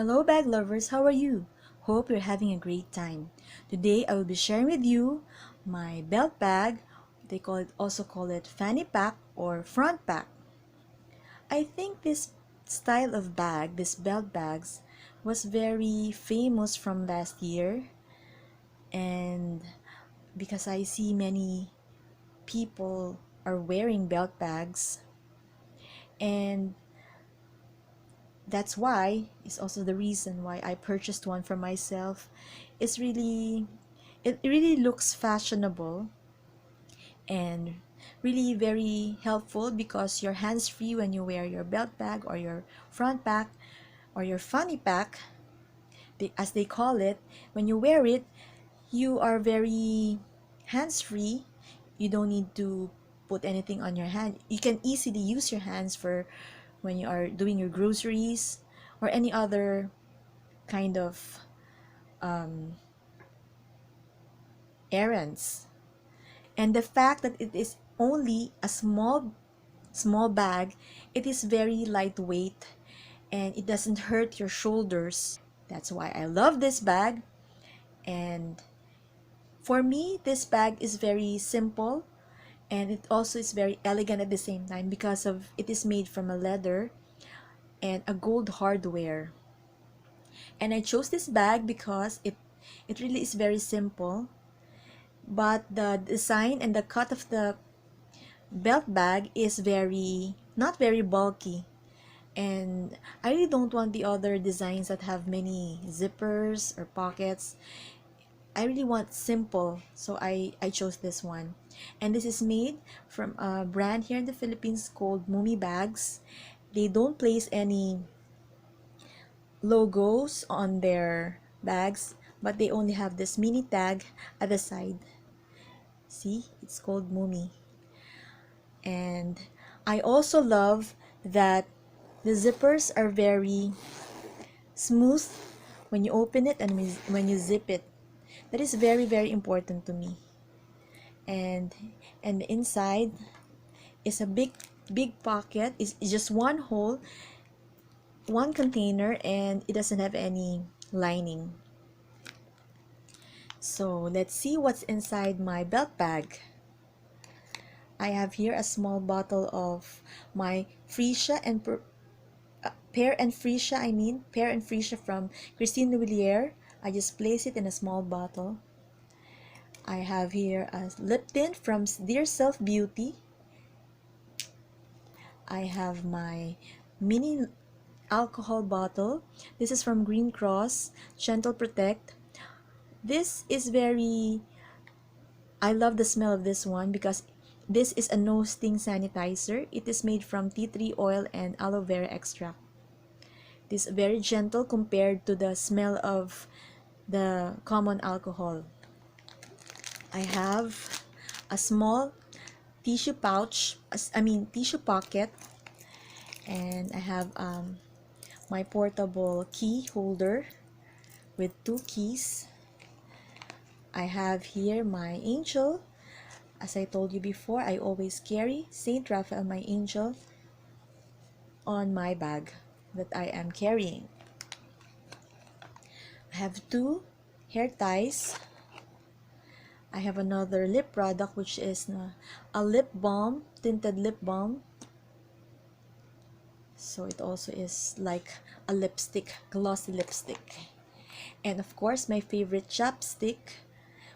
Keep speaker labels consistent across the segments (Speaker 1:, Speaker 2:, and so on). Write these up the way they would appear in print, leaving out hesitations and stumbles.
Speaker 1: Hello bag lovers, how are you? Hope you're having a great time. Today I will be sharing with you my belt bag. They also call it fanny pack or front pack. I think this style of bag, this belt bags, was very famous from last year, and because I see many people are wearing belt bags, and that's why it's also the reason why I purchased one for myself. It really looks fashionable and really very helpful because you're hands-free when you wear your belt bag or your front pack or your fanny pack, as they call it. When you wear it, you are very hands-free. You don't need to put anything on your hand. You can easily use your hands for when you are doing your groceries or any other kind of errands. And the fact that it is only a small bag, it is very lightweight and it doesn't hurt your shoulders. That's why I love this bag. And for me, this bag is very simple, and it also is very elegant at the same time because of it is made from a leather and a gold hardware. And I chose this bag because it really is very simple, but the design and the cut of the belt bag is not very bulky, and I really don't want the other designs that have many zippers or pockets. I really want simple, so I chose this one. And this is made from a brand here in the Philippines called Mumi bags. They don't place any logos on their bags, but they only have this mini tag at the side. See, it's called Mumi. And I also love that the zippers are very smooth when you open it and when you zip it. That is very important to me. And the inside is a big pocket. It's just one hole, one container, and it doesn't have any lining. So let's see what's inside my belt bag. I have here a small bottle of my freesia and pear and freesia from Christine Louvillier. I just place it in a small bottle. I have here a lip tint from Dear Self Beauty. I have my mini alcohol bottle. This is from Green Cross, Gentle Protect. This is I love the smell of this one because this is a no sting sanitizer. It is made from tea tree oil and aloe vera extract. It is very gentle compared to the smell of the common alcohol. I have a small tissue tissue pocket, and I have my portable key holder with 2 keys. I have here my angel. As I told you before, I always carry Saint Raphael, my angel, on my bag that I am carrying. I have 2 hair ties. I have another lip product, which is a lip balm, tinted lip balm. So it also is like a lipstick, glossy lipstick. And of course, my favorite chapstick,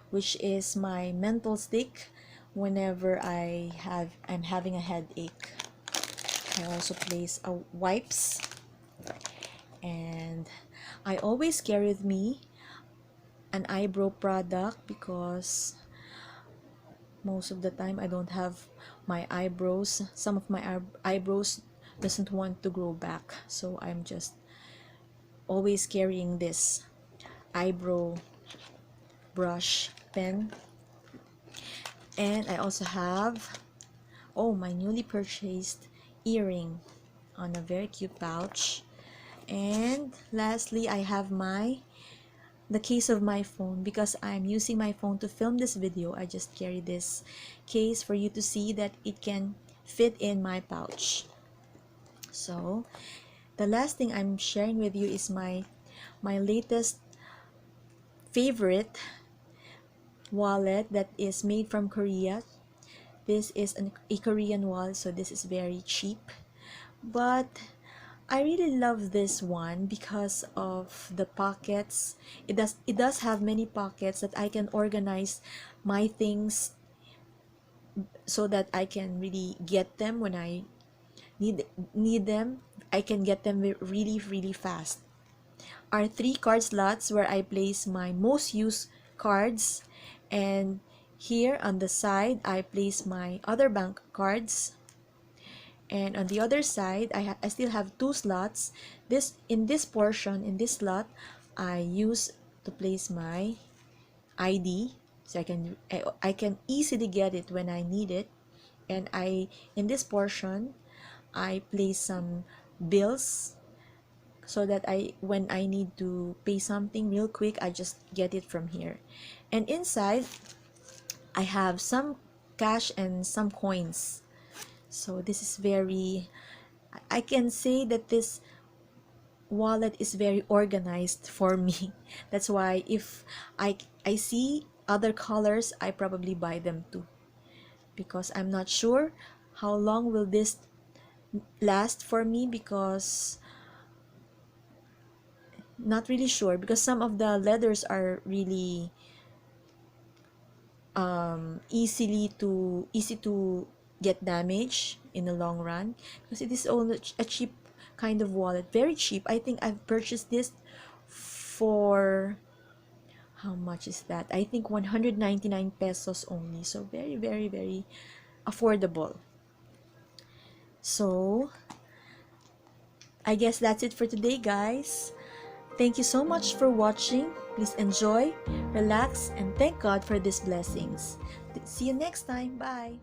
Speaker 1: which is my menthol stick whenever I'm having a headache. I also place a wipes, and I always carry with me an eyebrow product because most of the time I don't have my eyebrows. Some of my eyebrows doesn't want to grow back, so I'm just always carrying this eyebrow brush pen. And I also have my newly purchased earring on a very cute pouch. And lastly, I have the case of my phone. Because I'm using my phone to film this video, I just carry this case for you to see that it can fit in my pouch. So the last thing I'm sharing with you is my my latest favorite wallet that is made from Korea. This is a Korean wallet, so this is very cheap. But I really love this one because of the pockets. It does have many pockets that I can organize my things so that I can really get them when I need them. I can get them really really fast. Are three card slots where I place my most used cards, and here on the side I place my other bank cards, and on the other side I still have two slots. In this portion, in this slot, I use to place my ID, so I can easily get it when I need it. And in this portion I place some bills, so that when I need to pay something real quick, I just get it from here. And inside I have some cash and some coins. So this is very, I can say that this wallet is very organized for me. That's why if I see other colors, I probably buy them too, because I'm not sure how long will this last for me, because not really sure, because some of the leathers are really easy to get damaged in the long run, because it is only a cheap kind of wallet, very cheap. I think I've purchased this for, how much is that? I think 199 pesos only, so very very very affordable. So I guess that's it for today, guys. Thank you so much for watching. Please enjoy, relax, and thank God for these blessings. See you next time. Bye.